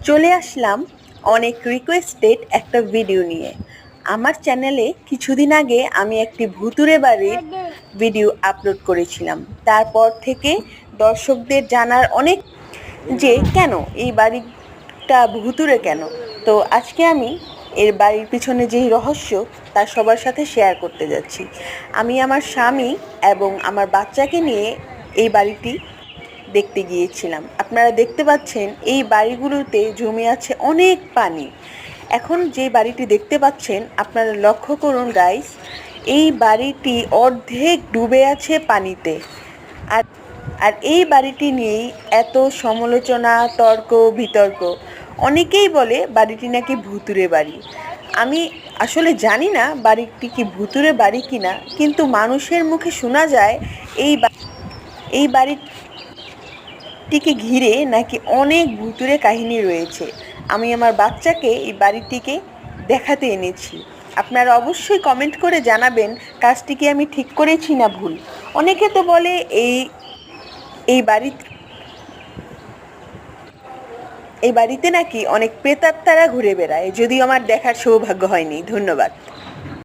চলে আসলাম অনেক রিকোয়েস্টেড একটা ভিডিও নিয়ে। আমার চ্যানেলে কিছুদিন আগে আমি একটি ভুতুড়ে বাড়ির ভিডিও আপলোড করেছিলাম। তারপর থেকে দর্শকদের জানার অনেক যে কেন এই বাড়িটা ভুতুড়ে কেন। তো আজকে আমি এর বাড়ির পিছনে যেই রহস্য তা সবার সাথে শেয়ার করতে যাচ্ছি। আমি আমার স্বামী এবং আমার বাচ্চাকে নিয়ে এই বাড়িটি দেখতে গিয়েছিলাম। আপনারা দেখতে পাচ্ছেন এই বাড়িগুলোতে জমে আছে অনেক পানি। এখন যে বাড়িটি দেখতে পাচ্ছেন আপনারা লক্ষ্য করুন গাইস, এই বাড়িটি অর্ধেক ডুবে আছে পানিতে। আর আর এই বাড়িটি নিয়েই এত সমালোচনা, তর্ক বিতর্ক। অনেকেই বলে বাড়িটি নাকি ভুতুড়ে বাড়ি। আমি আসলে জানি না বাড়িটি কি ভুতুড়ে বাড়ি কিনা, কিন্তু মানুষের মুখে শোনা যায় এই বাড়িটিকে ঘিরে নাকি অনেক ভুতুড়ে কাহিনী রয়েছে। আমি আমার বাচ্চাকে এই বাড়িটিকে দেখাতে এনেছি। আপনারা অবশ্যই কমেন্ট করে জানাবেন কাজটি কি আমি ঠিক করেছি না ভুল। অনেকে তো বলে এই বাড়ি এই বাড়িতে নাকি অনেক প্রেতাত্মারা ঘুরে বেড়ায়, যদিও আমার দেখার সৌভাগ্য হয়নি। ধন্যবাদ।